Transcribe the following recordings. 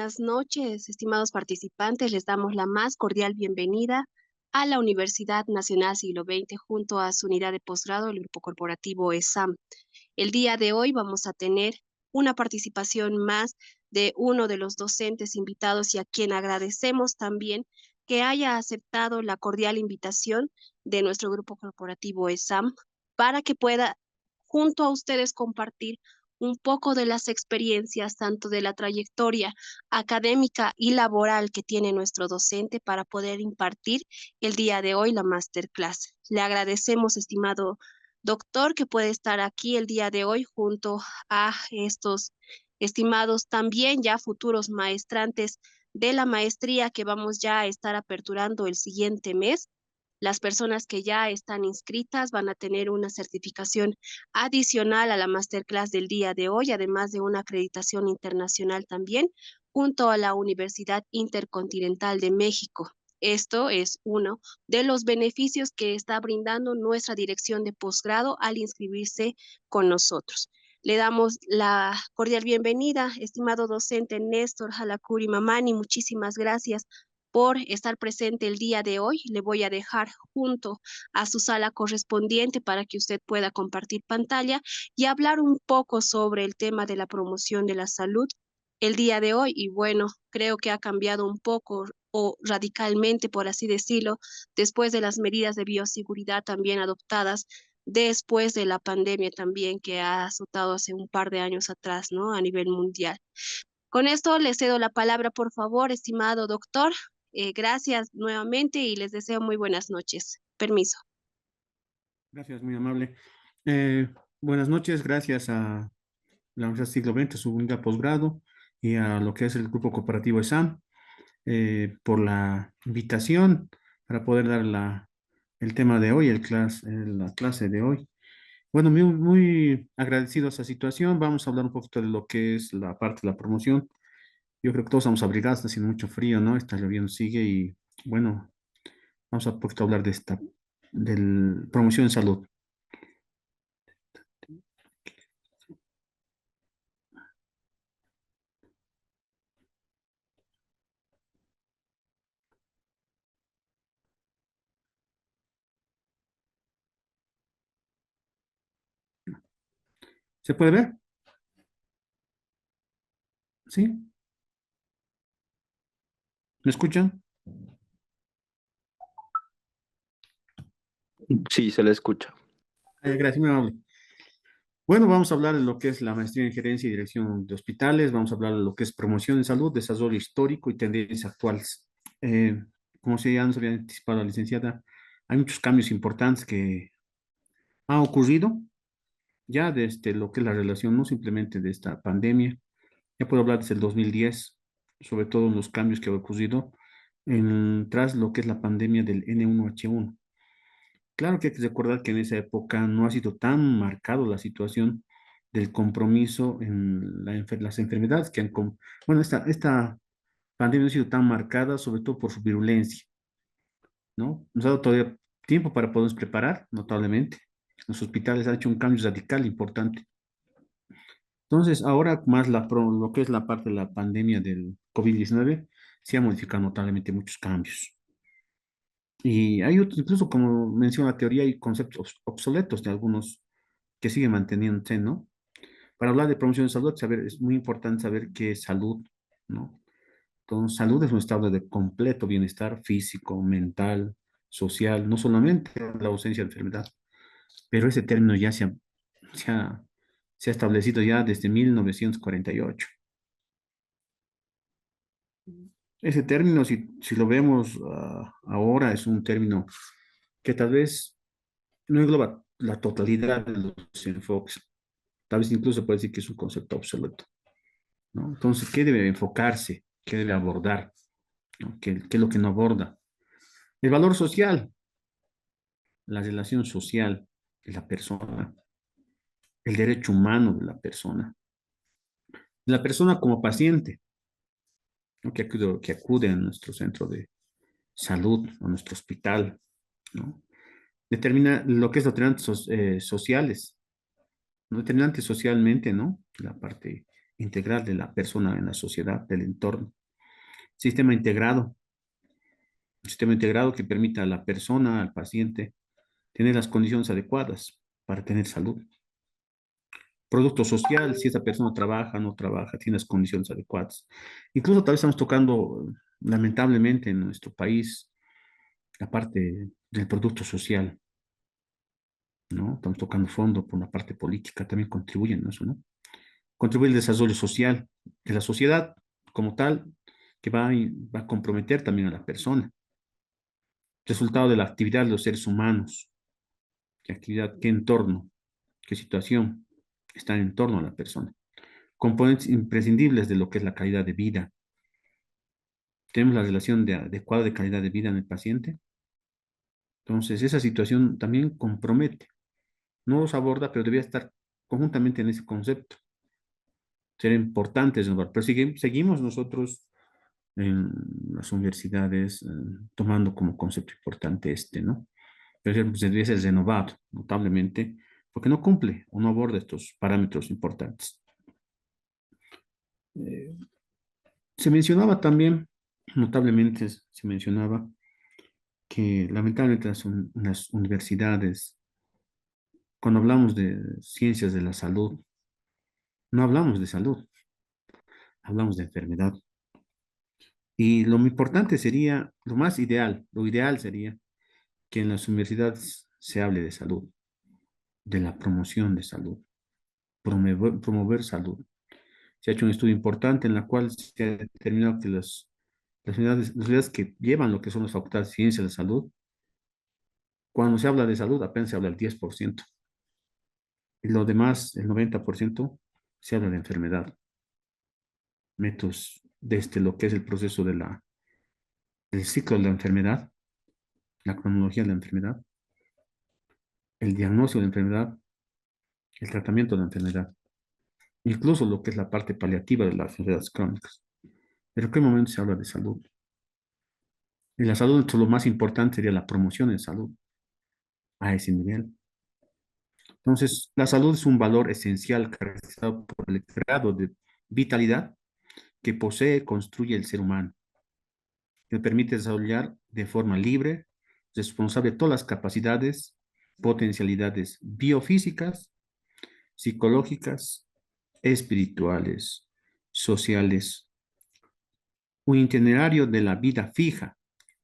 buenas noches, estimados participantes. Les damos la más cordial bienvenida a la Universidad Nacional Siglo XX junto a su unidad de posgrado, el Grupo Corporativo ESAM. El día de hoy vamos a tener una participación más de uno de los docentes invitados y a quien agradecemos también que haya aceptado la cordial invitación de nuestro Grupo Corporativo ESAM para que pueda junto a ustedes compartir un poco de las experiencias, tanto de la trayectoria académica y laboral que tiene nuestro docente para poder impartir el día de hoy la masterclass. Le agradecemos, estimado doctor, que puede estar aquí el día de hoy junto a estos estimados también ya futuros maestrantes de la maestría que vamos ya a estar aperturando el siguiente mes. Las personas que ya están inscritas van a tener una certificación adicional a la masterclass del día de hoy, además de una acreditación internacional también, junto a la Universidad Intercontinental de México. Esto es uno de los beneficios que está brindando nuestra dirección de posgrado al inscribirse con nosotros. Le damos la cordial bienvenida, estimado docente Néstor Halacuri Mamani. Muchísimas gracias por estar presente el día de hoy. Le voy a dejar junto a su sala correspondiente para que usted pueda compartir pantalla y hablar un poco sobre el tema de la promoción de la salud el día de hoy. Y bueno, creo que ha cambiado un poco o radicalmente, por así decirlo, después de las medidas de bioseguridad también adoptadas después de la pandemia también que ha azotado hace un par de años atrás, ¿no? A nivel mundial. Con esto le cedo la palabra, por favor, estimado doctor. Gracias nuevamente y les deseo muy buenas noches. Permiso. Gracias, muy amable. Buenas noches, gracias a la Universidad Siglo XX, su unidad posgrado y a lo que es el Grupo Cooperativo ESAM por la invitación para poder dar el tema de hoy, la clase de hoy. Bueno, muy agradecido a esa situación. Vamos a hablar un poquito de lo que es la parte de la promoción. Yo creo que todos estamos abrigados, está haciendo mucho frío, ¿no? Está lloviendo, sigue y bueno, vamos a un poquito hablar de del promoción en salud. ¿Se puede ver? ¿Sí? ¿Me escuchan? Sí, se le escucha. Gracias, muy amable. Bueno, vamos a hablar de lo que es la maestría en gerencia y dirección de hospitales, vamos a hablar de lo que es promoción en salud, desarrollo histórico y tendencias actuales. Eh, Como si ya nos había anticipado la licenciada, hay muchos cambios importantes que han ocurrido ya desde lo que es la relación, no simplemente de esta pandemia, ya puedo hablar desde el 2010, sobre todo los cambios que han ocurrido tras lo que es la pandemia del N1H1. Claro que hay que recordar que en esa época no ha sido tan marcado la situación del compromiso en las enfermedades que bueno, esta pandemia no ha sido tan marcada, sobre todo por su virulencia, ¿no? Nos ha dado todavía tiempo para podernos preparar, notablemente. Los hospitales han hecho un cambio radical importante. Entonces, ahora más lo que es la parte de la pandemia del COVID-19, se ha modificado notablemente muchos cambios. Y hay otros, incluso como menciona la teoría, hay conceptos obsoletos de algunos que siguen manteniéndose, ¿no? Para hablar de promoción de salud, es muy importante saber qué es salud, ¿no? Entonces, salud es un estado de completo bienestar físico, mental, social, no solamente la ausencia de enfermedad, pero ese término ya se ha, se ha establecido ya desde 1948. Ese término, si lo vemos ahora, es un término que tal vez no engloba la totalidad de los enfoques. Tal vez incluso puede decir que es un concepto obsoleto, ¿no? Entonces, ¿qué debe enfocarse? ¿Qué debe abordar? ¿No? ¿Qué es lo que no aborda? El valor social, la relación social de la persona, el derecho humano de la persona como paciente, ¿no? Que acude a nuestro centro de salud, a nuestro hospital, ¿no? Determina lo que es determinantes sociales, ¿no? Determinantes socialmente, ¿no? La parte integral de la persona en la sociedad, del entorno. sistema integrado, un sistema integrado que permita a la persona, al paciente, tener las condiciones adecuadas para tener salud. Producto social, si esa persona trabaja, no trabaja, tiene las condiciones adecuadas. Incluso tal vez estamos tocando, lamentablemente, en nuestro país, la parte del producto social, ¿no? Estamos tocando fondo por la parte política, también contribuyen a eso, ¿no? Contribuye al desarrollo social de la sociedad como tal, que va a comprometer también a la persona. Resultado de la actividad de los seres humanos, qué actividad, qué entorno, qué situación está en torno a la persona. Componentes imprescindibles de lo que es la calidad de vida. Tenemos la relación adecuada de calidad de vida en el paciente. Entonces, esa situación también compromete. No los aborda, pero debía estar conjuntamente en ese concepto. Ser importantes, ¿no? Pero seguimos nosotros en las universidades tomando como concepto importante este, ¿no? Pero pues, debería ser renovado notablemente porque no cumple o no aborda estos parámetros importantes. Eh, Se mencionaba también, notablemente se mencionaba que lamentablemente las universidades, cuando hablamos de ciencias de la salud, no hablamos de salud, hablamos de enfermedad. Y lo importante sería, lo más ideal, lo ideal sería que en las universidades se hable de salud, de la promoción de salud, promover salud. Se ha hecho un estudio importante en la cual se ha determinado que las unidades que llevan lo que son las facultades de ciencias de salud, cuando se habla de salud apenas se habla el 10%. Y lo demás, el 90%, se habla de enfermedad. Métodos desde lo que es el proceso del ciclo de la enfermedad, la cronología de la enfermedad, el diagnóstico de la enfermedad, el tratamiento de la enfermedad, incluso lo que es la parte paliativa de las enfermedades crónicas. Pero ¿en qué momento se habla de salud? Y la salud, lo más importante sería la promoción de salud a ese nivel. Entonces, la salud es un valor esencial caracterizado por el grado de vitalidad que posee, construye el ser humano, que permite desarrollar de forma libre, responsable de todas las capacidades, potencialidades biofísicas, psicológicas, espirituales, sociales, un itinerario de la vida fija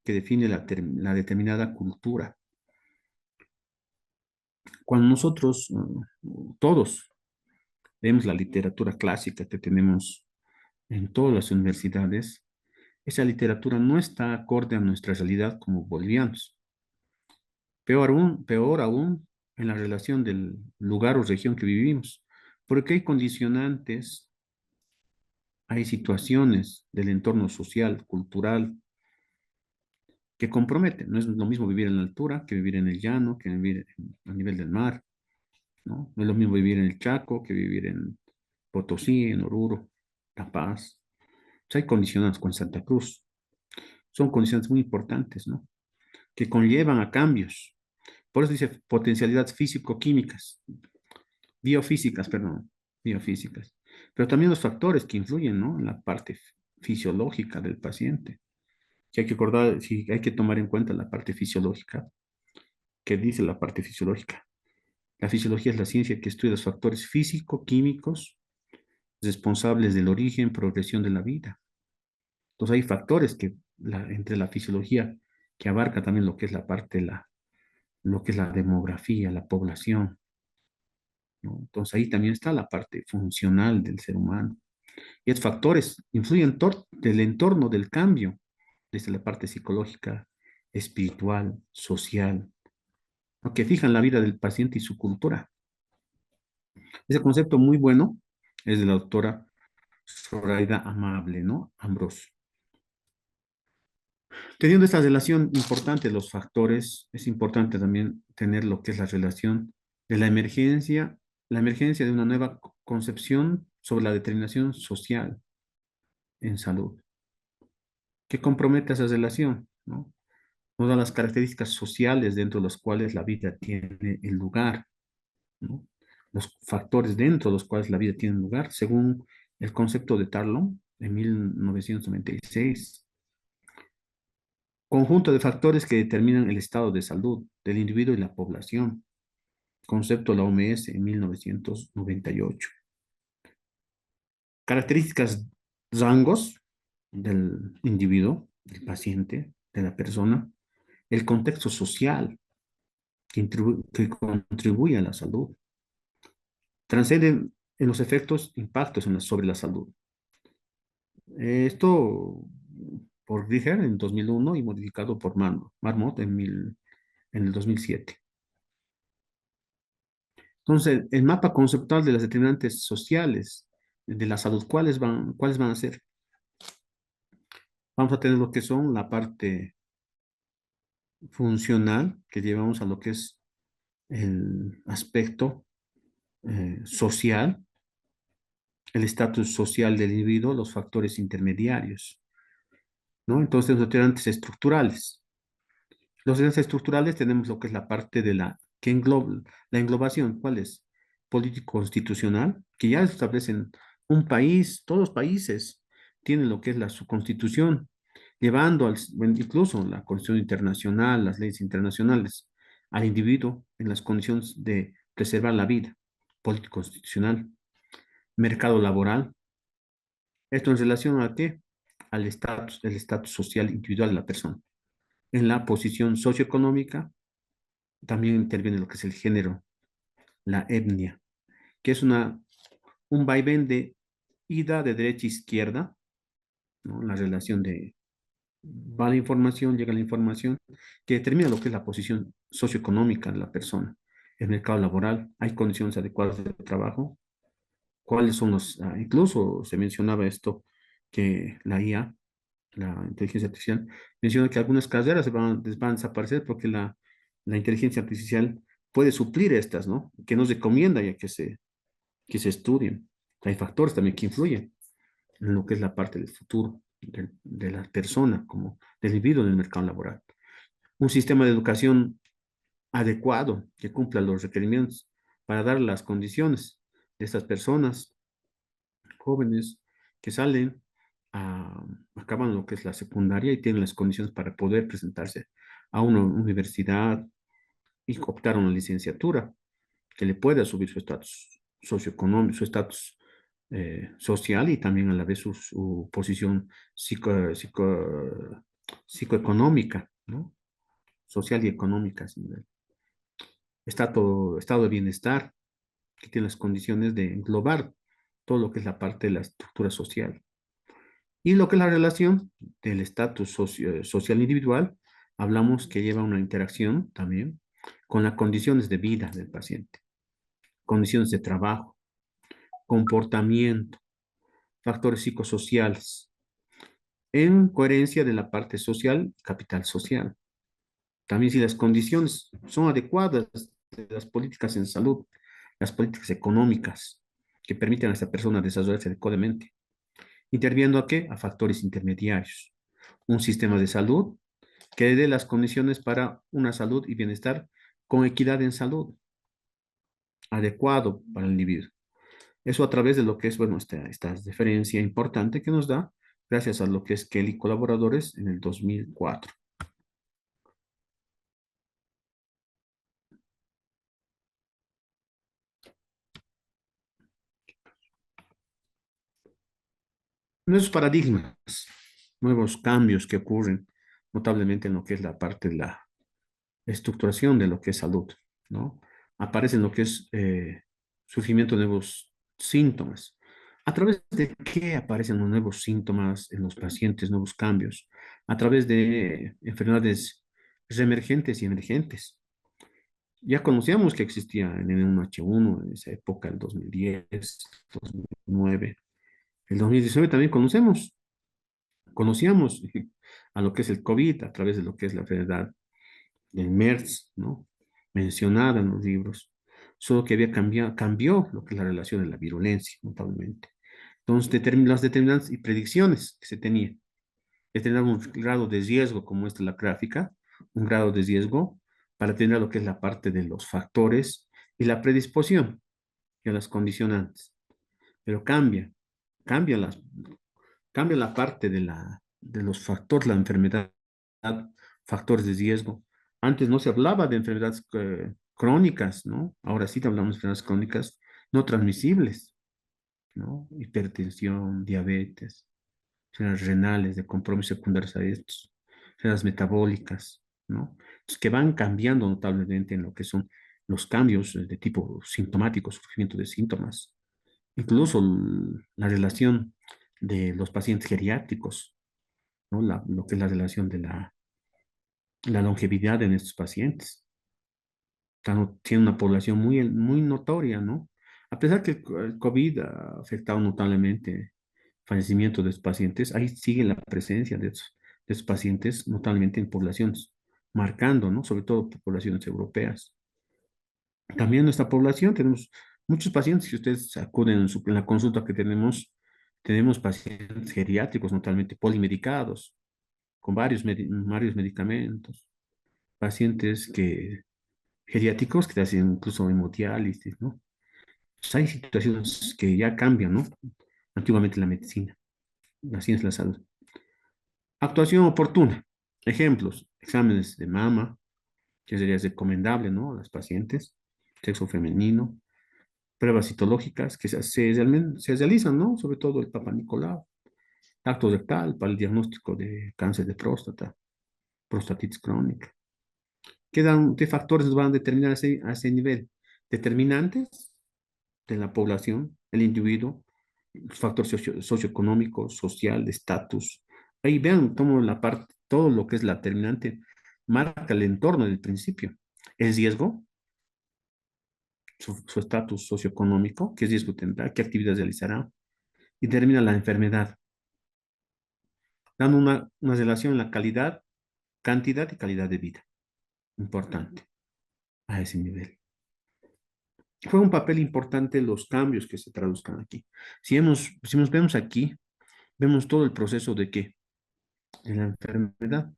que define la determinada cultura. Cuando nosotros, todos, vemos la literatura clásica que tenemos en todas las universidades, esa literatura no está acorde a nuestra realidad como bolivianos. Peor aún en la relación del lugar o región que vivimos, porque hay condicionantes, hay situaciones del entorno social, cultural, que comprometen. No es lo mismo vivir en la altura que vivir en el llano, que vivir a nivel del mar, ¿no? No es lo mismo vivir en el Chaco que vivir en Potosí, en Oruro, La Paz. O sea, hay condicionantes con Santa Cruz. Son condicionantes muy importantes, ¿no? Que conllevan a cambios. Por eso dice potencialidades físico-químicas, biofísicas, perdón, biofísicas. Pero también los factores que influyen, ¿no? En la parte fisiológica del paciente. Que hay que acordar, si hay que tomar en cuenta la parte fisiológica. ¿Qué dice la parte fisiológica? La fisiología es la ciencia que estudia los factores físico-químicos responsables del origen, progresión de la vida. Entonces hay factores que entre la fisiología que abarca también lo que es la parte, lo que es la demografía, la población, ¿no? Entonces ahí también está la parte funcional del ser humano. Y estos factores influyen del entorno, del cambio, desde la parte psicológica, espiritual, social, ¿no? Que fijan la vida del paciente y su cultura. Ese concepto muy bueno es de la doctora Zoraida Amable, ¿no? Ambrosio. Teniendo esta relación importante de los factores, es importante también tener lo que es la relación de la emergencia de una nueva concepción sobre la determinación social en salud, que compromete esa relación, ¿no? Todas las características sociales dentro de las cuales la vida tiene el lugar, ¿no? Los factores dentro de los cuales la vida tiene lugar, según el concepto de Tarlon en 1996. Conjunto de factores que determinan el estado de salud del individuo y la población. Concepto de la OMS en 1998. Características, rangos del individuo, del paciente, de la persona. El contexto social que contribuye a la salud. Transcenden en los efectos, impactos sobre la salud. Esto por Riger en 2001 y modificado por Marmot en el 2007. Entonces, el mapa conceptual de las determinantes sociales de la salud, cuáles van a ser? Vamos a tener lo que son la parte funcional, que llevamos a lo que es el aspecto social, el estatus social del individuo, los factores intermediarios, ¿no? Entonces, los determinantes estructurales. Los determinantes estructurales tenemos lo que es la parte de que engloba, la englobación, ¿cuál es? Político-constitucional, que ya establecen un país, todos los países tienen lo que es su constitución, llevando bueno, incluso la constitución internacional, las leyes internacionales, al individuo en las condiciones de preservar la vida, político-constitucional, mercado laboral. ¿Esto en relación a qué? El estatus social individual de la persona. En la posición socioeconómica también interviene lo que es el género, la etnia, que es un vaivén de ida de derecha a izquierda, ¿no? La relación de va la información, llega la información, que determina lo que es la posición socioeconómica de la persona. El mercado laboral, hay condiciones adecuadas de trabajo, cuáles son incluso se mencionaba esto, que la IA, la inteligencia artificial, menciona que algunas carreras van a desaparecer porque la inteligencia artificial puede suplir estas, ¿no? Que nos recomienda ya que se estudien. Hay factores también que influyen en lo que es la parte del futuro de la persona, como del individuo en el mercado laboral. Un sistema de educación adecuado que cumpla los requerimientos para dar las condiciones de estas personas jóvenes que salen, acaban lo que es la secundaria y tienen las condiciones para poder presentarse a una universidad y optar a una licenciatura que le pueda subir su estatus socioeconómico, su estatus social y también a la vez su posición psicoeconómica, ¿no? Social y económica. ¿Sí? Estado de bienestar, que tiene las condiciones de englobar todo lo que es la parte de la estructura social. Y lo que es la relación del estatus social individual, hablamos que lleva una interacción también con las condiciones de vida del paciente, condiciones de trabajo, comportamiento, factores psicosociales, en coherencia de la parte social, capital social. También si las condiciones son adecuadas de las políticas en salud, las políticas económicas que permiten a esta persona desarrollarse adecuadamente. ¿Interviendo a qué? A factores intermediarios. Un sistema de salud que dé las condiciones para una salud y bienestar con equidad en salud, adecuado para el individuo. Eso a través de lo que es, bueno, esta diferencia importante que nos da gracias a lo que es Kelly y colaboradores en el 2004. Nuevos paradigmas, nuevos cambios que ocurren notablemente en lo que es la parte de la estructuración de lo que es salud, ¿no? Aparecen lo que es surgimiento de nuevos síntomas. ¿A través de qué aparecen los nuevos síntomas en los pacientes, nuevos cambios? A través de enfermedades reemergentes y emergentes. Ya conocíamos que existía el N1H1 en esa época, el 2010, 2009. El 2019 también conocíamos a lo que es el COVID a través de lo que es la enfermedad del MERS, ¿no? Mencionada en los libros, solo que cambió lo que es la relación de la virulencia, notablemente. Entonces, las determinantes y predicciones que se tenían, determinar un grado de riesgo, como esta es la gráfica, un grado de riesgo, para tener lo que es la parte de los factores y la predisposición y las condicionantes. Pero cambia, las, cambia la parte de los factores, la enfermedad, factores de riesgo. Antes no se hablaba de enfermedades crónicas, ¿no? Ahora sí te hablamos de enfermedades crónicas no transmisibles, ¿no? Hipertensión, diabetes, enfermedades renales de compromiso secundarios a estos, enfermedades metabólicas, ¿no? Entonces, que van cambiando notablemente en lo que son los cambios de tipo sintomático, surgimiento de síntomas, incluso la relación de los pacientes geriátricos, ¿no? Lo que es la relación de la longevidad en estos pacientes. Tiene una población muy notoria, ¿no? A pesar que el COVID ha afectado notablemente el fallecimiento de estos pacientes, ahí sigue la presencia de estos pacientes notablemente en poblaciones, marcando, ¿no? Sobre todo poblaciones europeas. También en nuestra población tenemos muchos pacientes que ustedes acuden en la consulta que tenemos pacientes geriátricos, notablemente polimedicados, con varios medicamentos, pacientes geriátricos que te hacen incluso hemodiálisis, ¿no? Pues hay situaciones que ya cambian, ¿no? Antiguamente la medicina, la ciencia de la salud. Actuación oportuna. Ejemplos, exámenes de mama, que sería recomendable, ¿no? A las pacientes, sexo femenino, pruebas citológicas que se realizan, ¿no? Sobre todo el Papa Nicolau, tacto rectal para el diagnóstico de cáncer de próstata, prostatitis crónica. ¿Qué factores van a determinar a ese nivel? Determinantes de la población, el individuo, los factores socioeconómicos, social, de estatus. Ahí vean cómo todo lo que es la determinante marca el entorno del principio. El riesgo, su estatus socioeconómico, qué riesgo tendrá, qué actividades realizará, y determina la enfermedad, dando una relación en la calidad, cantidad y calidad de vida. Importante a ese nivel. Juega un papel importante los cambios que se traduzcan aquí. Si nos vemos aquí, vemos todo el proceso de qué? De la enfermedad.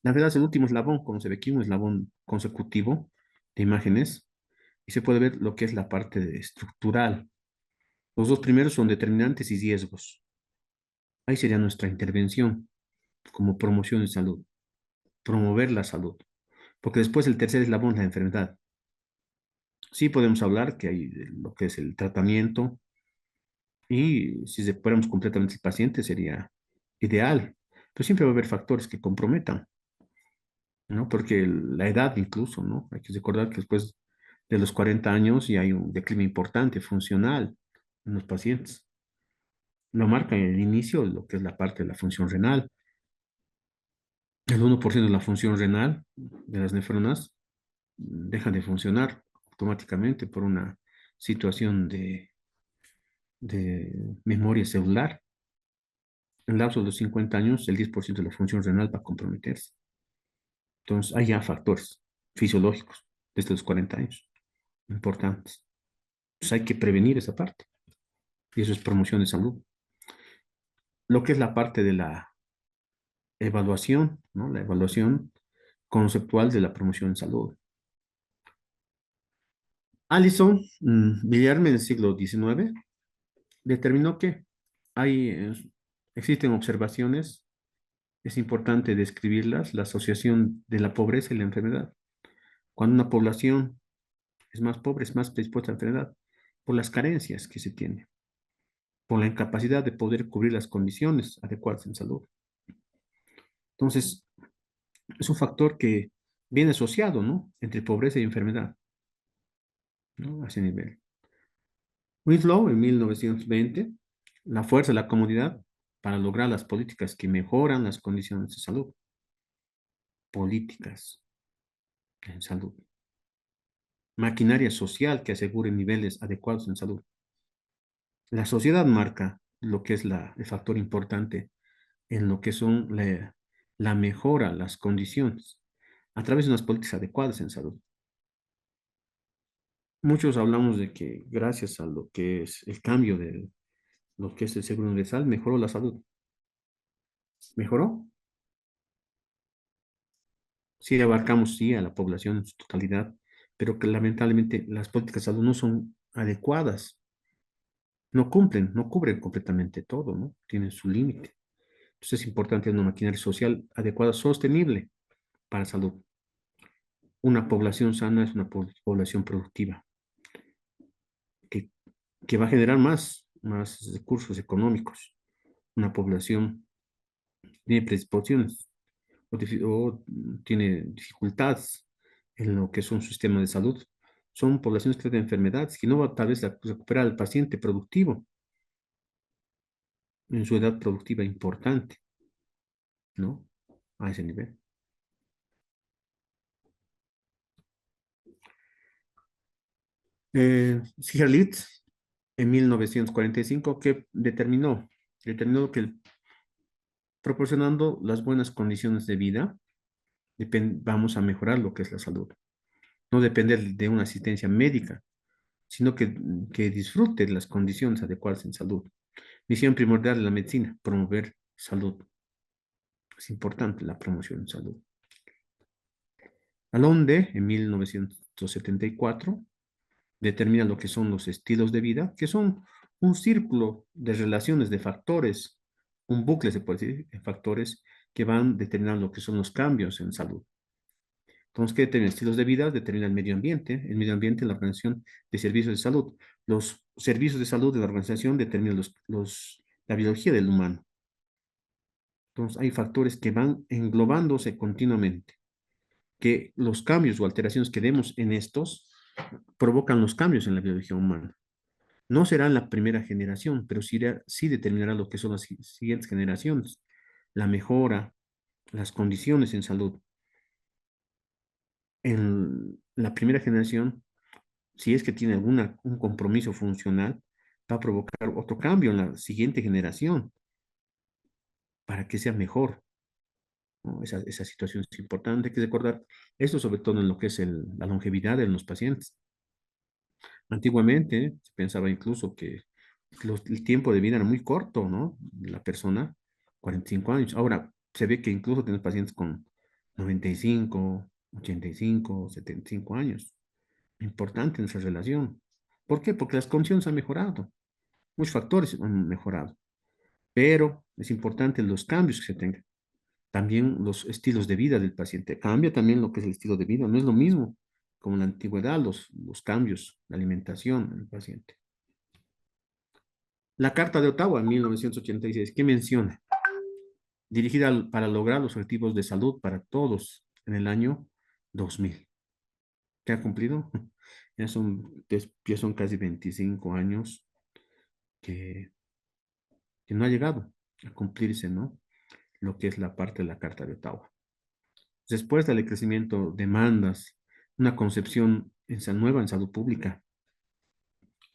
La enfermedad es el último eslabón, como se ve aquí, un eslabón consecutivo de imágenes, y se puede ver lo que es la parte estructural. Los dos primeros son determinantes y riesgos. Ahí sería nuestra intervención como promoción de salud, promover la salud. Porque después el tercer eslabón es la enfermedad. Sí podemos hablar que hay lo que es el tratamiento, y si separamos completamente el paciente sería ideal, pero siempre va a haber factores que comprometan, ¿no? Porque la edad incluso, ¿no? Hay que recordar que después de los 40 años ya hay un declive importante funcional en los pacientes. Lo marca en el inicio lo que es la parte de la función renal. El 1% de la función renal de las nefronas deja de funcionar automáticamente por una situación de memoria celular. En el lapso de los 50 años, el 10% de la función renal va a comprometerse. Entonces, hay ya factores fisiológicos desde los 40 años importantes. Pues hay que prevenir esa parte. Y eso es promoción de salud. Lo que es la parte de la evaluación, ¿no? La evaluación conceptual de la promoción de salud. Allison Villarme en el siglo XIX determinó que hay, existen observaciones, es importante describirlas, la asociación de la pobreza y la enfermedad. Cuando una población es más pobre, es más predispuesta a la enfermedad, por las carencias que se tiene, por la incapacidad de poder cubrir las condiciones adecuadas en salud. Entonces, es un factor que viene asociado, ¿no? Entre pobreza y enfermedad, ¿no? A ese nivel. Winslow, en 1920, la fuerza de la comunidad para lograr las políticas que mejoran las condiciones de salud. Políticas en salud. Maquinaria social que asegure niveles adecuados en salud. La sociedad marca lo que es el factor importante en lo que son la mejora, las condiciones, a través de unas políticas adecuadas en salud. Muchos hablamos de que gracias a lo que es el cambio de lo que es el seguro universal, mejoró la salud. ¿Mejoró? Sí, abarcamos sí a la población en su totalidad, pero que lamentablemente las políticas de salud no son adecuadas, no cumplen, no cubren completamente todo, ¿no? Tienen su límite. Entonces es importante una maquinaria social adecuada, sostenible para salud. Una población sana es una población productiva que, que va a generar más recursos económicos. Una población tiene predisposiciones o tiene dificultades en lo que es un sistema de salud. Son poblaciones que tienen enfermedades que no va tal vez a recuperar al paciente productivo en su edad productiva importante, ¿no? A ese nivel. Stiglitz, en 1945, que determinó que proporcionando las buenas condiciones de vida, vamos a mejorar lo que es la salud. No depender de una asistencia médica, sino que disfrute las condiciones adecuadas en salud. Misión primordial de la medicina, promover salud. Es importante la promoción de salud. Alonde, en 1974, determina lo que son los estilos de vida, que son un círculo de relaciones de factores, un bucle, se puede decir, de factores que van determinando lo que son los cambios en salud. Entonces, ¿qué determina estilos de vida? Determina el medio ambiente. El medio ambiente, la organización de servicios de salud. Los servicios de salud de la organización determinan la biología del humano. Entonces, hay factores que van englobándose continuamente, que los cambios o alteraciones que demos en estos provocan los cambios en la biología humana. No será en la primera generación, pero sí determinará lo que son las siguientes generaciones. La mejora, las condiciones en salud. En la primera generación, si es que tiene un compromiso funcional, va a provocar otro cambio en la siguiente generación para que sea mejor, ¿no? Esa situación es importante, hay que recordar esto sobre todo en lo que es la longevidad en los pacientes. Antiguamente se pensaba incluso que el tiempo de vida era muy corto, ¿no? La persona, 45 años. Ahora se ve que incluso tienes pacientes con 95, 85, 75 años. Importante en esa relación. ¿Por qué? Porque las condiciones han mejorado. Muchos factores han mejorado. Pero es importante los cambios que se tengan. También los estilos de vida del paciente. Cambia también lo que es el estilo de vida. No es lo mismo como en la antigüedad, los cambios, la alimentación del paciente. La Carta de Ottawa en 1986, ¿qué menciona? Dirigida para lograr los objetivos de salud para todos en el año 2000. ¿Qué ha cumplido? Ya son casi 25 años que, que no ha llegado a cumplirse, ¿no? Lo que es la parte de la Carta de Ottawa. Después del crecimiento, demandas, una concepción nueva en salud pública,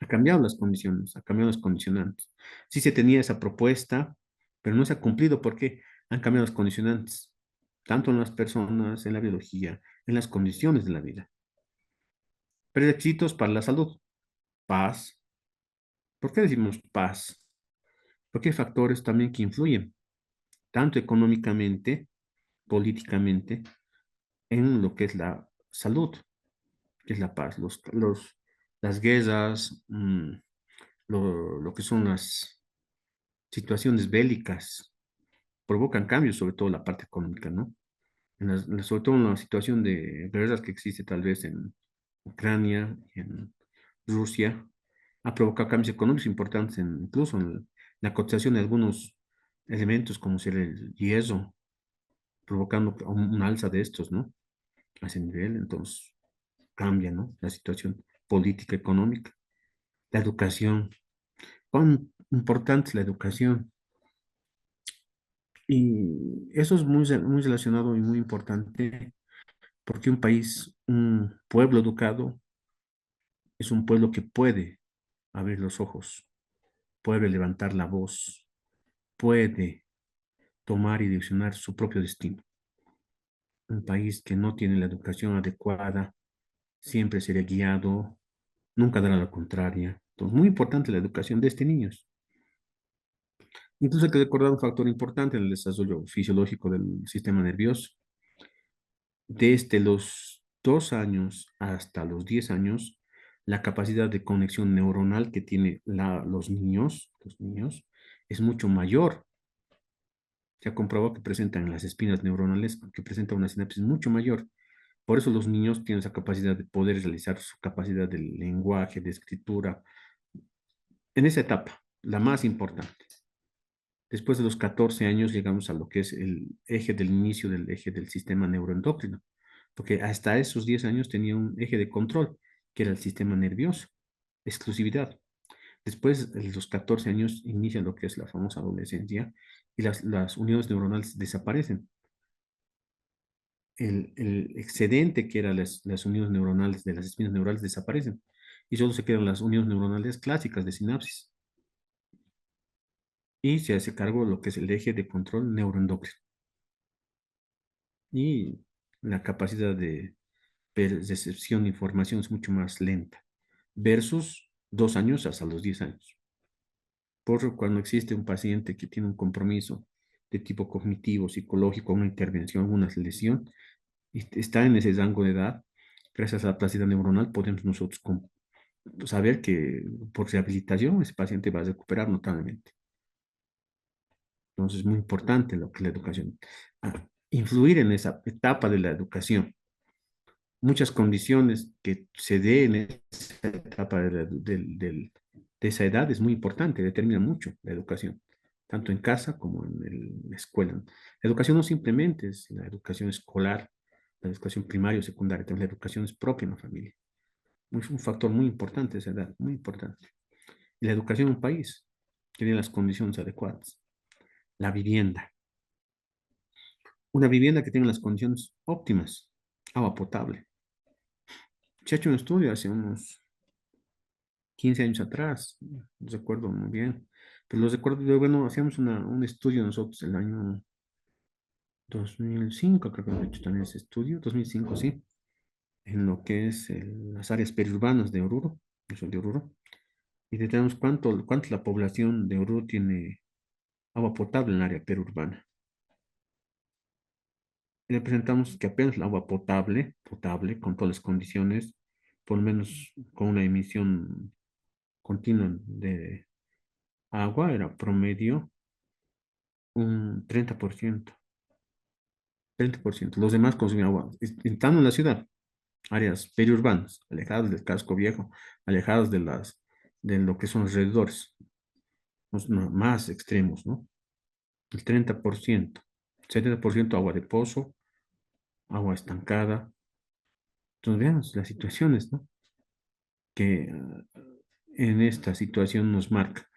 ha cambiado las condiciones, ha cambiado las condicionantes. Sí se tenía esa propuesta, pero no se ha cumplido porque han cambiado las condicionantes, tanto en las personas, en la biología, en las condiciones de la vida. Prerequisitos para la salud, paz. ¿Por qué decimos paz? Porque hay factores también que influyen, tanto económicamente, políticamente, en lo que es la salud, que es la paz. Las guerras, lo que son las situaciones bélicas, provocan cambios, sobre todo la parte económica, ¿no? Sobre todo en la situación de guerras que existe tal vez en Ucrania, en Rusia, ha provocado cambios económicos importantes, incluso en la cotización de algunos elementos como ser el hierro, provocando un alza de estos, ¿no? A ese nivel, entonces cambia, ¿no? La situación política, económica, la educación. ¿Cuán importante es la educación? Y eso es muy relacionado y muy importante porque un país, un pueblo educado, es un pueblo que puede abrir los ojos, puede levantar la voz, puede tomar y direccionar su propio destino. Un país que no tiene la educación adecuada siempre será guiado, nunca dará la contraria. Entonces, muy importante la educación de este niños. Incluso hay que recordar un factor importante en el desarrollo fisiológico del sistema nervioso. Desde los 2 años hasta los 10 años, la capacidad de conexión neuronal que tienen los niños es mucho mayor Se ha comprobado que presentan las espinas neuronales, que presentan una sinapsis mucho mayor. Por eso los niños tienen esa capacidad de poder realizar su capacidad de lenguaje, de escritura, en esa etapa, la más importante. Después de los 14 años llegamos a lo que es el eje del inicio del eje del sistema neuroendocrino, porque hasta esos 10 años tenía un eje de control, que era el sistema nervioso, exclusividad. Después de los 14 años inicia lo que es la famosa adolescencia y las uniones neuronales desaparecen. El excedente que eran las uniones neuronales de las espinas neurales desaparecen y solo se quedan las uniones neuronales clásicas de sinapsis y se hace cargo de lo que es el eje de control neuroendocrino y la capacidad de percepción de información es mucho más lenta versus 2 años hasta los 10 años. Por cuando existe un paciente que tiene un compromiso de tipo cognitivo, psicológico, una intervención, una lesión, y está en ese rango de edad, gracias a la plasticidad neuronal podemos nosotros saber que por rehabilitación ese paciente va a recuperar notablemente. Entonces es muy importante lo que es la educación. Influir en esa etapa de la educación. Muchas condiciones que se den en esa etapa de esa edad es muy importante, determina mucho la educación, tanto en casa como en la escuela. La educación no simplemente es la educación escolar, la educación primaria o secundaria, también la educación es propia en la familia. Es un factor muy importante esa edad, muy importante. Y la educación en un país que tiene las condiciones adecuadas. La vivienda. Una vivienda que tenga las condiciones óptimas. Agua potable. Se ha hecho un estudio hace unos 15 años atrás, no recuerdo muy bien, pero los recuerdo, bueno, hacíamos un estudio nosotros el año 2005, creo que hemos hecho también ese estudio, 2005 sí, en lo que es las áreas periurbanas de Oruro, yo soy de Oruro, y detectamos cuánto la población de Oruro tiene agua potable en el área periurbana. Y le presentamos que apenas el agua potable, con todas las condiciones, por lo menos con una emisión continua de agua, era promedio un 30%. Los demás consumen agua. Estando en la ciudad, áreas periurbanas, alejadas del casco viejo, alejadas de lo que son alrededores, los más extremos, ¿no? El 30%, 70% agua de pozo, agua estancada. Entonces, veamos las situaciones, ¿no? Que en esta situación nos marca.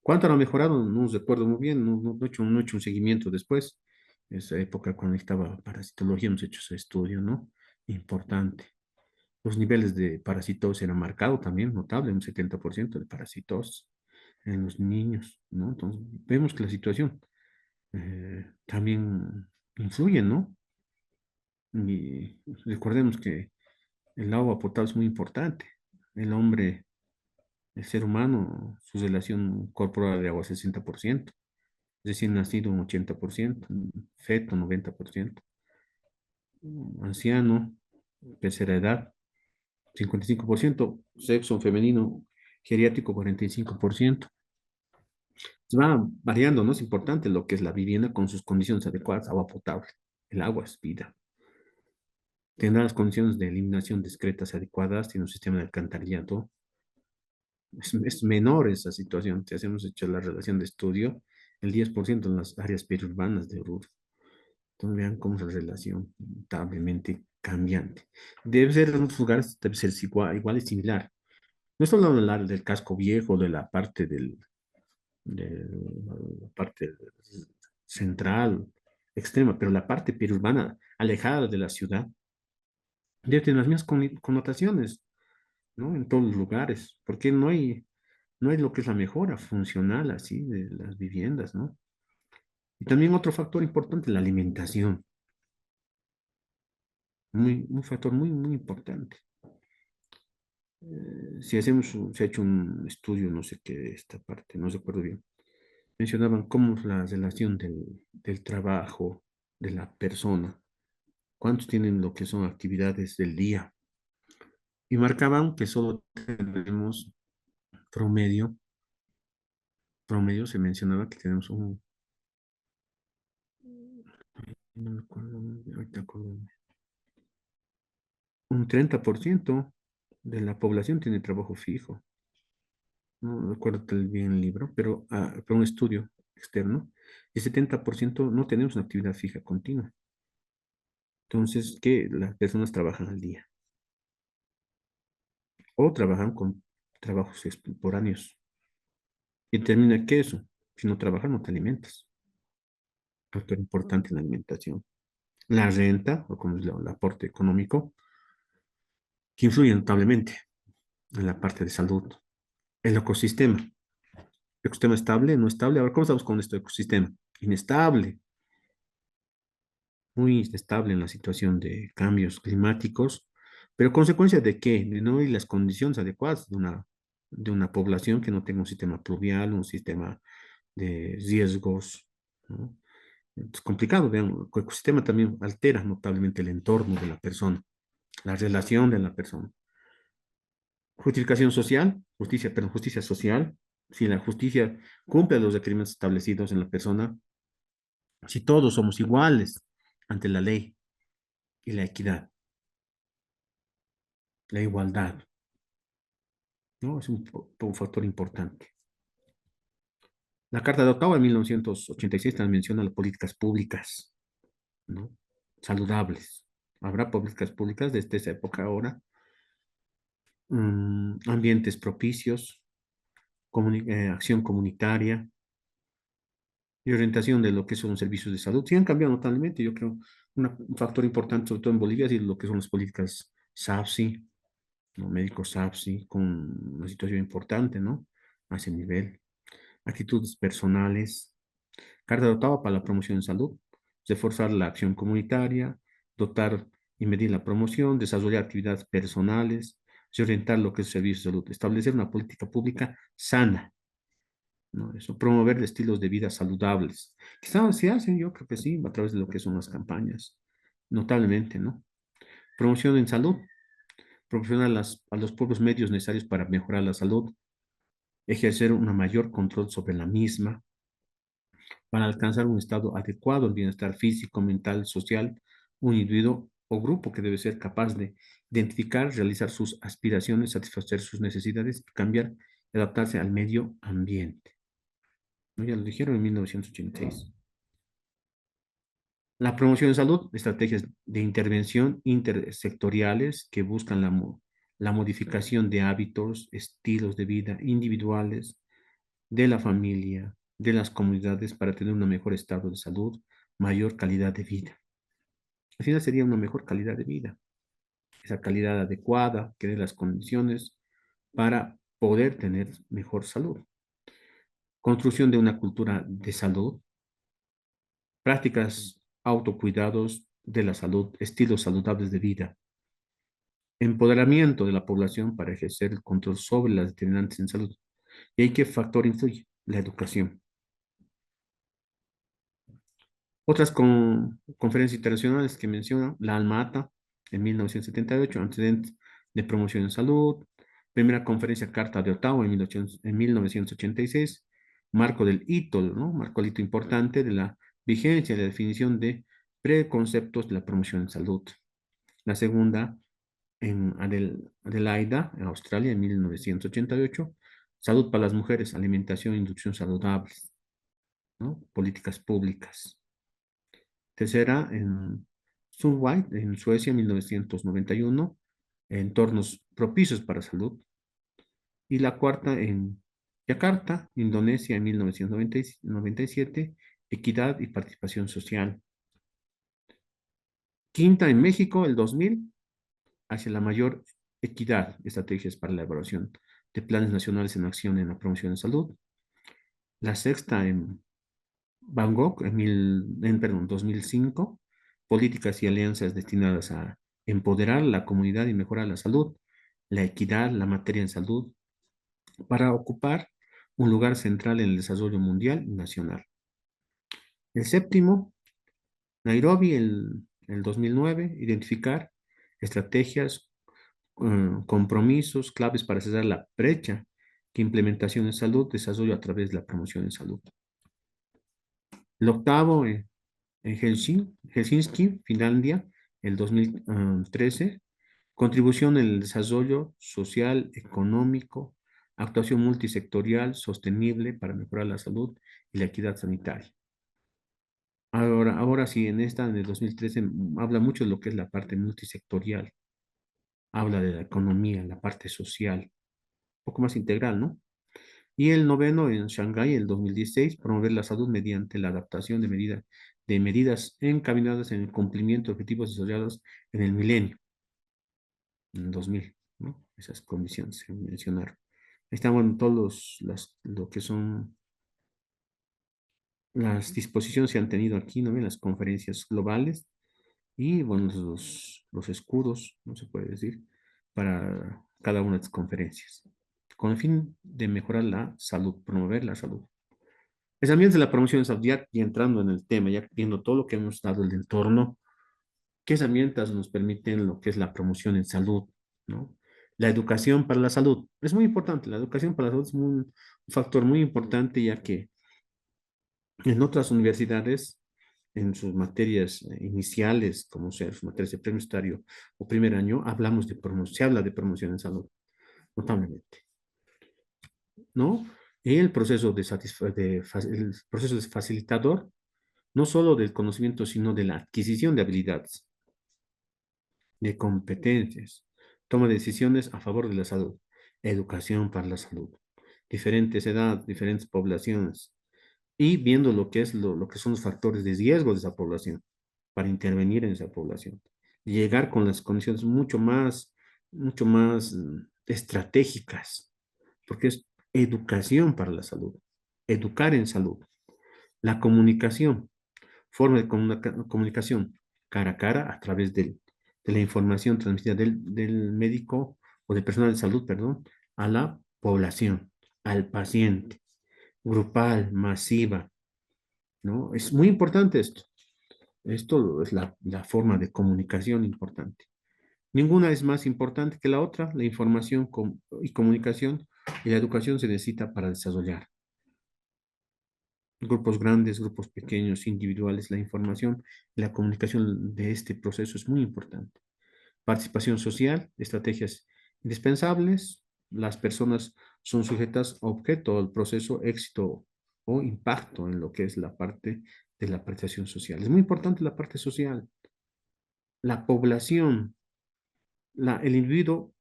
¿Cuánto lo ha mejorado? No recuerdo muy bien, no he hecho un seguimiento después. Esa época cuando estaba parasitología hemos hecho ese estudio, ¿no? Importante. Los niveles de parasitosis eran marcados también, notable, un 70% de parasitosis en los niños, ¿no? Entonces, vemos que la situación también influye, ¿no? Y recordemos que el agua potable es muy importante. El hombre, el ser humano, su relación corporal de agua es 60%, recién nacido un 80%, un feto 90%, un anciano, tercera edad 55%, sexo femenino geriátrico 45%. Va variando, ¿no? Es importante lo que es la vivienda con sus condiciones adecuadas, agua potable. El agua es vida. Tendrá las condiciones de eliminación discretas adecuadas, tiene un sistema de alcantarillado. Es menor esa situación. Si hacemos hecho la relación de estudio, el 10% en las áreas periurbanas de Oruro. Entonces vean cómo es la relación notablemente cambiante. Debe ser en otros lugares, debe ser igual y similar. No estoy hablando del casco viejo, de la parte central, extrema, pero la parte periurbana, alejada de la ciudad, debe tener las mismas connotaciones, ¿no? En todos los lugares, porque no hay lo que es la mejora funcional así de las viviendas, ¿no? Y también otro factor importante, la alimentación, un factor muy, muy importante. Se ha hecho un estudio, no sé qué, de esta parte, no recuerdo bien, mencionaban cómo es la relación del trabajo de la persona, cuántos tienen lo que son actividades del día. Y marcaban que solo tenemos promedio se mencionaba que tenemos No me acuerdo, ahorita acuérdame. Un 30% de la población tiene trabajo fijo. No recuerdo tal bien el libro, pero fue un estudio externo. El 70% no tenemos una actividad fija continua. Entonces, ¿qué? Las personas trabajan al día o trabajan con trabajos extemporáneos. Y termina que eso, si no trabajas no te alimentas. Factor importante en la alimentación. La renta, o como es el aporte económico, que influye notablemente en la parte de salud. El ecosistema. Ecosistema estable, no estable. Ahora, ¿cómo estamos con este ecosistema? Inestable, muy inestable en la situación de cambios climáticos, pero consecuencia de qué? De no hay las condiciones adecuadas de una población que no tenga un sistema pluvial, un sistema de riesgos, ¿no? Es complicado, vean, el ecosistema también altera notablemente el entorno de la persona, la relación de la persona. Justificación social, justicia, perdón, justicia social. Si la justicia cumple los requerimientos establecidos en la persona, si todos somos iguales ante la ley y la equidad, la igualdad, ¿no? Es un factor importante. La Carta de Ottawa de 1986 también menciona las políticas públicas, ¿no? Saludables. Habrá políticas públicas desde esa época ahora, ambientes propicios, acción comunitaria y orientación de lo que son servicios de salud. Sí han cambiado notablemente, yo creo, un factor importante, sobre todo en Bolivia, es lo que son las políticas SAPSI, ¿no? Médicos SAPSI, con una situación importante, ¿no? A ese nivel. Actitudes personales. Carta de Ottawa para la promoción en salud. Reforzar la acción comunitaria, dotar y medir la promoción, desarrollar actividades personales, y orientar lo que es el servicio de salud. Establecer una política pública sana, ¿no? Eso, promover estilos de vida saludables. Quizás se hacen, yo creo que sí, a través de lo que son las campañas, notablemente, ¿no? Promoción en salud, proporcionar a los pueblos medios necesarios para mejorar la salud, ejercer un mayor control sobre la misma, para alcanzar un estado adecuado del bienestar físico, mental, social, un individuo o grupo que debe ser capaz de identificar, realizar sus aspiraciones, satisfacer sus necesidades y cambiar y adaptarse al medio ambiente. ¿No? Ya lo dijeron en 1986. La promoción de salud, estrategias de intervención intersectoriales que buscan la modificación de hábitos, estilos de vida individuales, de la familia, de las comunidades para tener un mejor estado de salud, mayor calidad de vida. Al final sería una mejor calidad de vida, esa calidad adecuada que dé las condiciones para poder tener mejor salud. Construcción de una cultura de salud, prácticas autocuidados de la salud, estilos saludables de vida, empoderamiento de la población para ejercer el control sobre las determinantes en salud. ¿Y ahí qué factor influye? La educación. Otras conferencias internacionales que menciona, la ALMATA en 1978, antecedentes de promoción en salud, primera conferencia Carta de Ottawa en 1986, marco del hito, ¿no? Marco del hito importante de la vigencia y la definición de preconceptos de la promoción en salud. La segunda en Adelaida, en Australia, en 1988, salud para las mujeres, alimentación e inducción saludables, ¿no? Políticas públicas. Tercera, en Sundbyt, en Suecia, en 1991, entornos propicios para salud. Y la cuarta, en Yakarta, Indonesia, en 1997, equidad y participación social. Quinta, en México, el 2000, hacia la mayor equidad, estrategias para la evaluación de planes nacionales en acción en la promoción de salud. La sexta, en Bangkok, perdón, 2005, políticas y alianzas destinadas a empoderar la comunidad y mejorar la salud, la equidad, la materia en salud, para ocupar un lugar central en el desarrollo mundial y nacional. El séptimo, Nairobi, el 2009, identificar estrategias, compromisos, claves para cesar la brecha que implementación en salud, desarrollo a través de la promoción en salud. El octavo, en Helsinki, Finlandia, el 2013. Contribución en el desarrollo social, económico, actuación multisectorial, sostenible para mejorar la salud y la equidad sanitaria. Ahora sí, en el 2013, habla mucho de lo que es la parte multisectorial, habla de la economía, la parte social, un poco más integral, ¿no? Y el noveno en Shanghái, el 2016, promover la salud mediante la adaptación de medidas encaminadas en el cumplimiento de objetivos desarrollados en el milenio, en el 2000, ¿no? Esas condiciones se mencionaron. Ahí están, bueno, lo que son las disposiciones que han tenido aquí, ¿no? En las conferencias globales y, bueno, los escudos, no se puede decir, para cada una de las conferencias, con el fin de mejorar la salud, promover la salud. Es ambiente de la promoción de salud, ya y entrando en el tema, ya viendo todo lo que hemos dado el entorno, ¿qué herramientas nos permiten lo que es la promoción en salud, ¿no? La educación para la salud es muy importante. La educación para la salud es un factor muy importante, ya que en otras universidades, en sus materias iniciales, como sea, sus materias de preuniversitario o primer año, se habla de promoción en salud, notablemente, ¿no? Y el proceso de facilitador, no solo del conocimiento, sino de la adquisición de habilidades, de competencias, toma de decisiones a favor de la salud, educación para la salud, diferentes edades, diferentes poblaciones, y viendo lo que son los factores de riesgo de esa población para intervenir en esa población. Llegar con las condiciones mucho más estratégicas, porque es educación para la salud, educar en salud, la comunicación, forma de comunicación cara a cara a través de la información transmitida del médico o del personal de salud, perdón, a la población, al paciente, grupal, masiva, ¿no? Es muy importante esto. Esto es la forma de comunicación importante. Ninguna es más importante que la otra. La información y comunicación y la educación se necesita para desarrollar. Grupos grandes, grupos pequeños, individuales, la información y la comunicación de este proceso es muy importante. Participación social, estrategias indispensables. Las personas son sujetas a objeto del proceso, éxito o impacto en lo que es la parte de la participación social. Es muy importante la parte social. La población, el individuo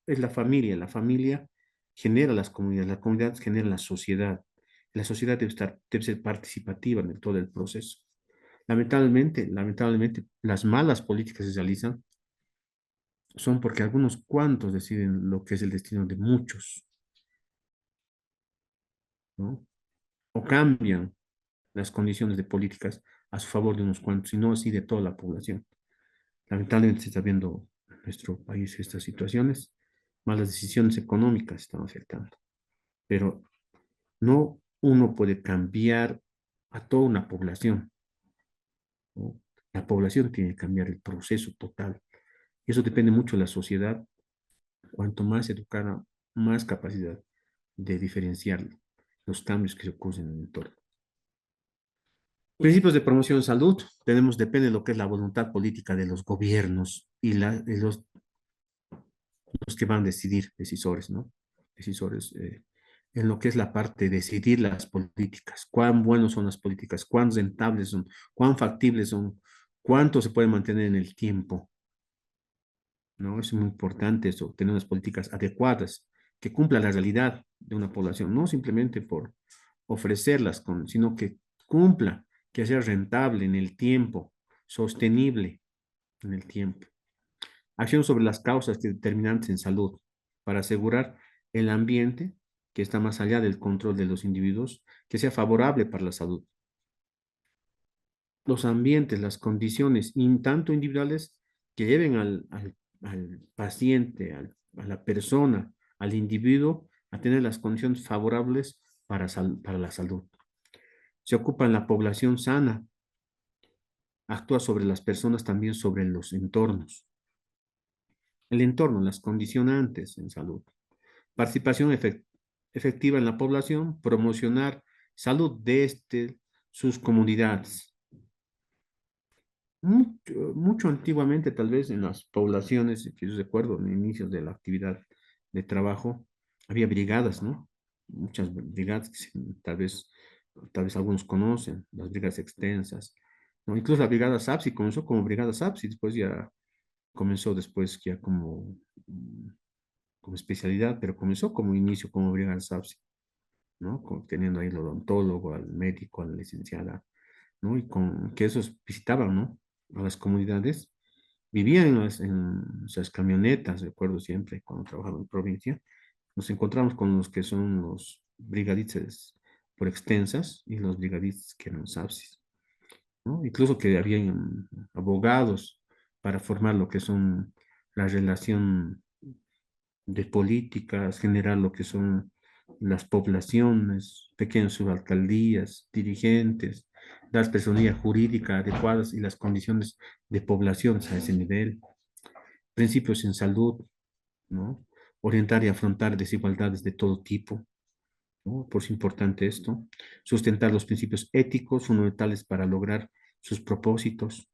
es la familia genera las comunidades generan la sociedad debe ser participativa en todo el proceso. Lamentablemente, las malas políticas que se realizan son porque algunos cuantos deciden lo que es el destino de muchos, ¿no? O cambian las condiciones de políticas a su favor de unos cuantos, y no así de toda la población. Lamentablemente se está viendo en nuestro país estas situaciones, malas decisiones económicas están afectando, pero no uno puede cambiar a toda una población, ¿no? La población tiene que cambiar el proceso total. Y eso depende mucho de la sociedad. Cuanto más educada, más capacidad de diferenciar los cambios que se ocurren en el entorno. Principios de promoción de salud, depende de lo que es la voluntad política de los gobiernos y los que van a decidir, decisores, ¿no? Decisores, en lo que es la parte de decidir las políticas, cuán buenos son las políticas, cuán rentables son, cuán factibles son, cuánto se puede mantener en el tiempo, ¿no? Es muy importante eso, tener unas políticas adecuadas que cumplan la realidad de una población, no simplemente por ofrecerlas, sino que cumpla, que sea rentable en el tiempo, sostenible en el tiempo. Acción sobre las causas determinantes en salud para asegurar el ambiente que está más allá del control de los individuos, que sea favorable para la salud. Los ambientes, las condiciones, tanto individuales que lleven al paciente, a la persona, al individuo, a tener las condiciones favorables para la salud. Se ocupa en la población sana, actúa sobre las personas, también sobre los entornos. El entorno, las condicionantes en salud. Participación efectiva en la población, promocionar salud desde sus comunidades. mucho antiguamente, tal vez en las poblaciones, que yo recuerdo, en inicios de la actividad de trabajo, había brigadas, ¿no? Muchas brigadas que tal vez algunos conocen, las brigadas extensas, ¿no? Incluso la brigada SAPSI comenzó como brigada SAPSI, después ya comenzó después ya como especialidad, pero comenzó como inicio como brigada SAPSI, ¿no? Teniendo ahí el odontólogo, al médico, a la licenciada, ¿no? Y con que esos visitaban, ¿no? A las comunidades, vivían en esas camionetas, recuerdo siempre, cuando trabajaba en provincia, nos encontramos con los que son los brigadices por extensas y los brigadices que eran SAPSIS, ¿no? Incluso que habían abogados para formar lo que son la relación de políticas, generar lo que son las poblaciones, pequeñas subalcaldías, dirigentes, las personalidades jurídicas adecuadas y las condiciones de población a ese nivel, principios en salud, ¿no? Orientar y afrontar desigualdades de todo tipo, ¿no? Por eso es importante esto, sustentar los principios éticos fundamentales para lograr sus propósitos,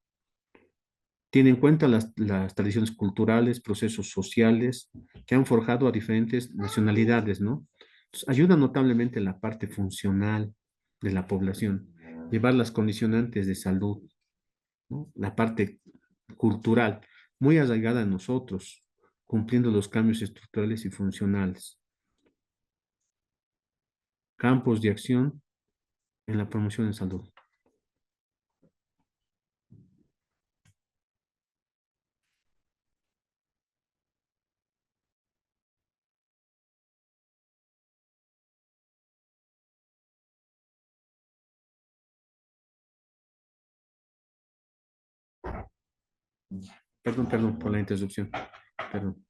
tiene en cuenta las tradiciones culturales, procesos sociales que han forjado a diferentes nacionalidades, ¿no? Entonces, ayuda notablemente en la parte funcional de la población, llevar las condicionantes de salud, ¿no? La parte cultural, muy arraigada en nosotros, cumpliendo los cambios estructurales y funcionales. Campos de acción en la promoción de salud. Perdón por la interrupción. Perdón.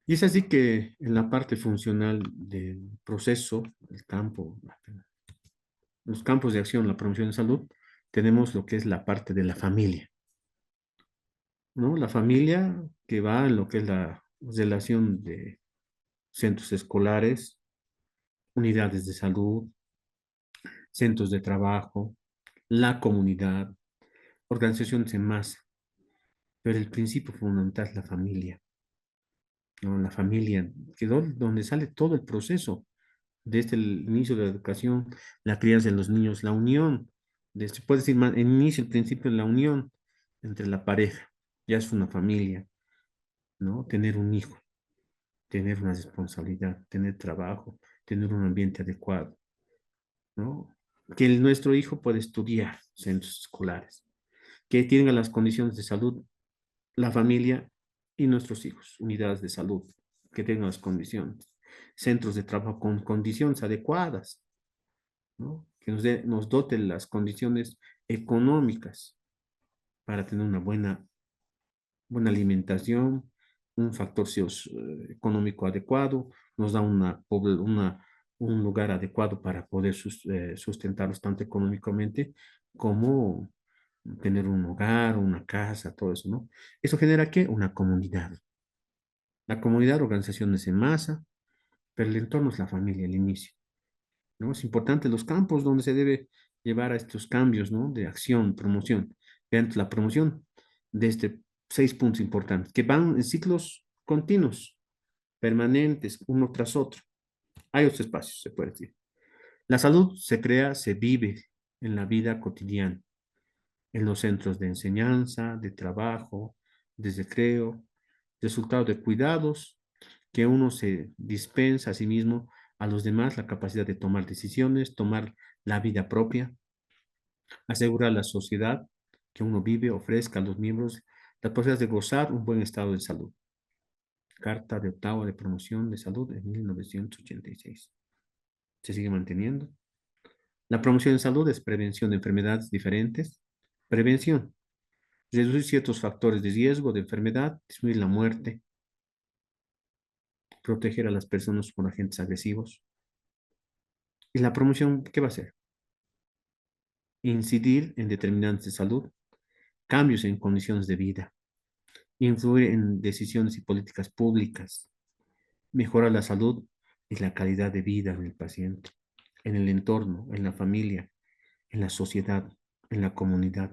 Y es así que en la parte funcional del proceso, el campo, los campos de acción, la promoción de salud, tenemos lo que es la parte de la familia, ¿no? La familia que va en lo que es la relación de centros escolares, unidades de salud, centros de trabajo, la comunidad, organizaciones en masa, pero el principio fundamental es la familia, ¿no? La familia, donde sale todo el proceso desde el inicio de la educación, la crianza de los niños, la unión, se puede decir, el inicio, el principio de la unión entre la pareja, ya es una familia, ¿no? Tener un hijo, tener una responsabilidad, tener trabajo, tener un ambiente adecuado, ¿no? Que nuestro hijo pueda estudiar centros escolares, que tenga las condiciones de salud, la familia y nuestros hijos, unidades de salud, que tengan las condiciones, centros de trabajo con condiciones adecuadas, ¿no? Que nos dote las condiciones económicas para tener una buena alimentación, un factor económico adecuado, nos da un lugar adecuado para poder sustentarlos tanto económicamente como tener un hogar, una casa, todo eso, ¿no? ¿Eso genera qué? Una comunidad. La comunidad, organizaciones en masa, pero el entorno es la familia, el inicio. ¿No? Es importante los campos donde se debe llevar a estos cambios, ¿no? De acción, promoción. Vean, la promoción de 6 puntos importantes, que van en ciclos continuos, permanentes, uno tras otro. Hay otros espacios, se puede decir. La salud se crea, se vive en la vida cotidiana, en los centros de enseñanza, de trabajo, de recreo, resultado de cuidados que uno se dispensa a sí mismo, a los demás la capacidad de tomar decisiones, tomar la vida propia, asegurar a la sociedad que uno vive, ofrezca a los miembros la posibilidad de gozar un buen estado de salud. Carta de Ottawa de Promoción de Salud en 1986. Se sigue manteniendo. La promoción de salud es prevención de enfermedades diferentes. Prevención. Reducir ciertos factores de riesgo de enfermedad, disminuir la muerte, proteger a las personas por agentes agresivos. ¿Y la promoción qué va a hacer? Incidir en determinantes de salud, cambios en condiciones de vida, influir en decisiones y políticas públicas, mejorar la salud y la calidad de vida del paciente, en el entorno, en la familia, en la sociedad, en la comunidad.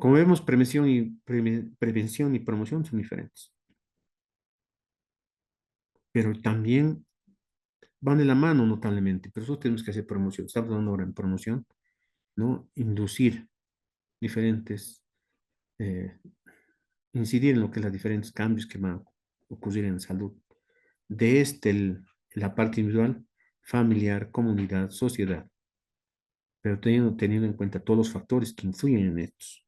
Como vemos, prevención y promoción son diferentes, pero también van de la mano notablemente. Pero nosotros tenemos que hacer promoción. Estamos hablando ahora en promoción, ¿no? Inducir diferentes, eh, incidir en lo que es los diferentes cambios que van a ocurrir en salud. De la parte individual, familiar, comunidad, sociedad, pero teniendo en cuenta todos los factores que influyen en estos.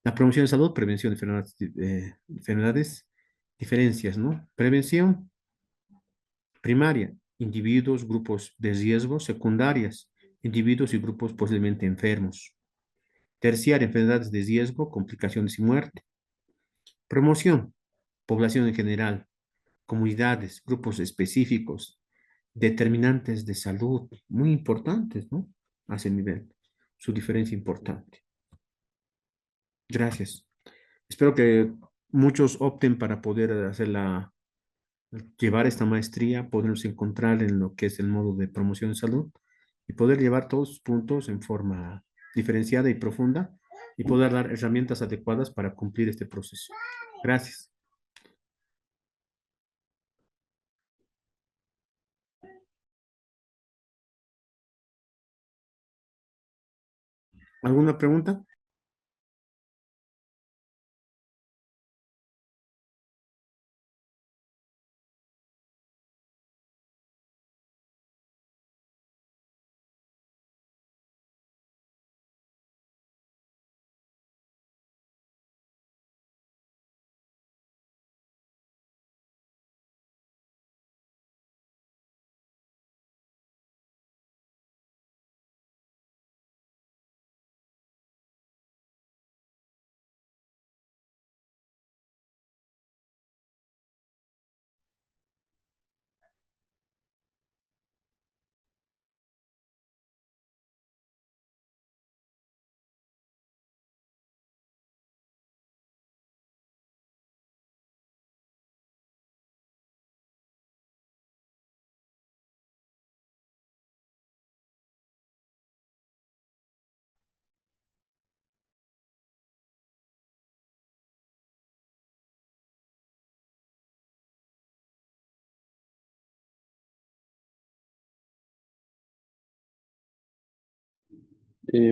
La promoción de salud, prevención de enfermedades, diferencias, ¿no? Prevención primaria, individuos, grupos de riesgo; secundarias, individuos y grupos posiblemente enfermos; terciaria, enfermedades de riesgo, complicaciones y muerte; promoción, población en general, comunidades, grupos específicos, determinantes de salud, muy importantes, ¿no? A ese nivel, su diferencia importante. Gracias. Espero que muchos opten para poder llevar esta maestría, podernos encontrar en lo que es el modo de promoción de salud y poder llevar todos los puntos en forma diferenciada y profunda y poder dar herramientas adecuadas para cumplir este proceso. Gracias. ¿Alguna pregunta?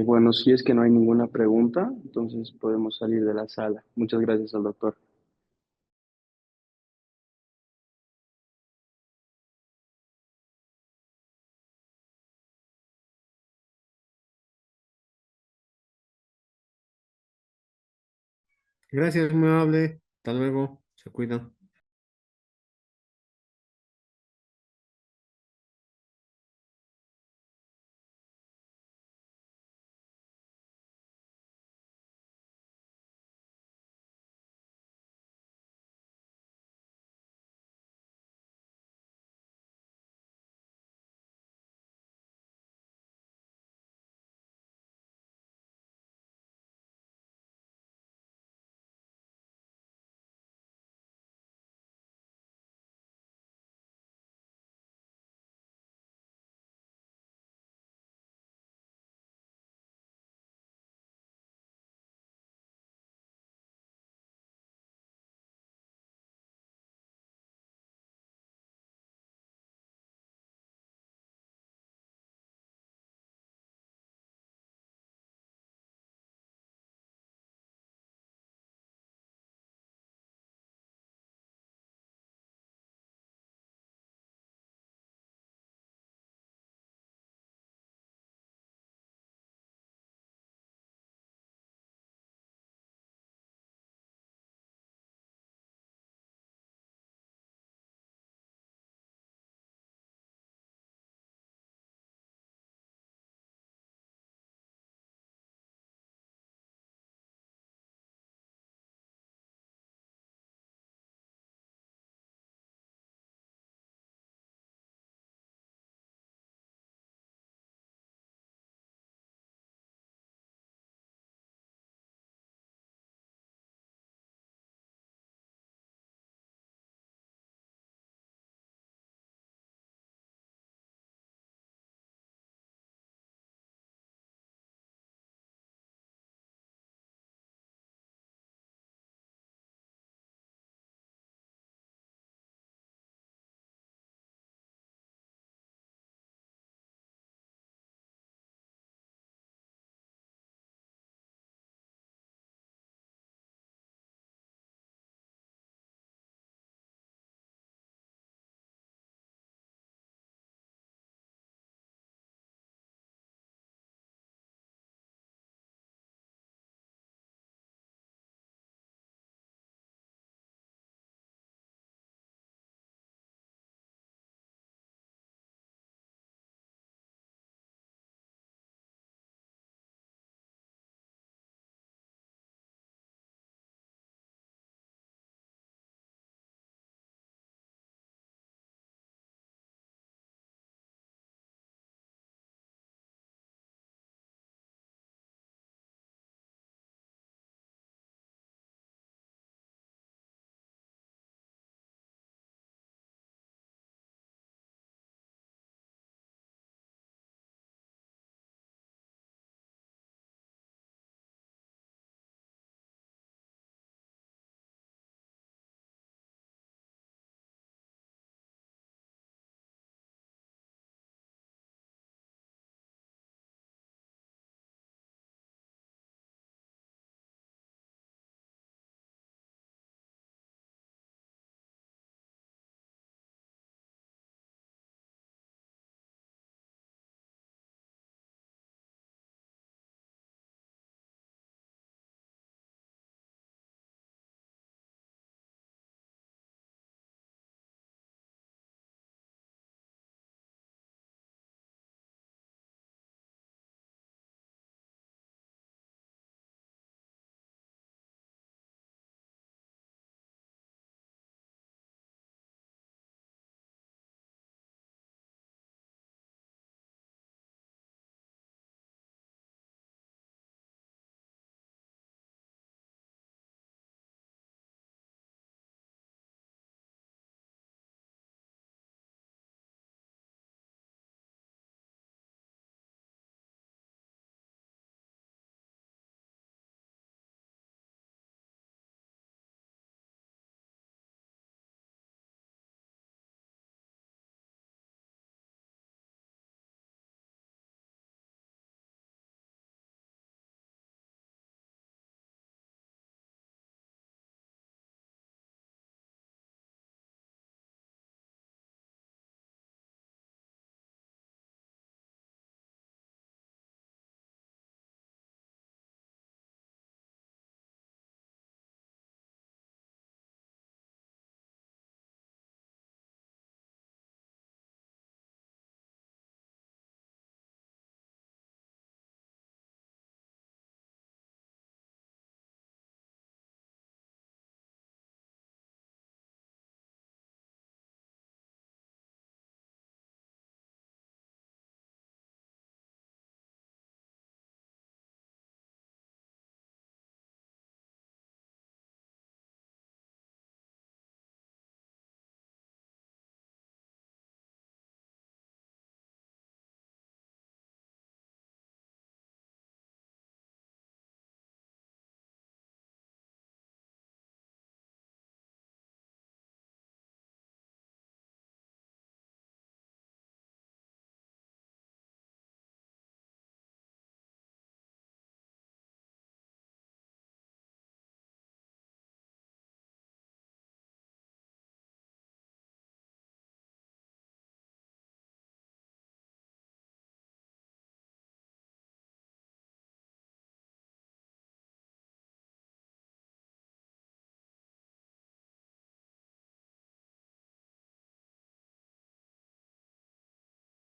Bueno, si es que no hay ninguna pregunta, entonces podemos salir de la sala. Muchas gracias al doctor. Gracias, muy amable. Hasta luego. Se cuidan.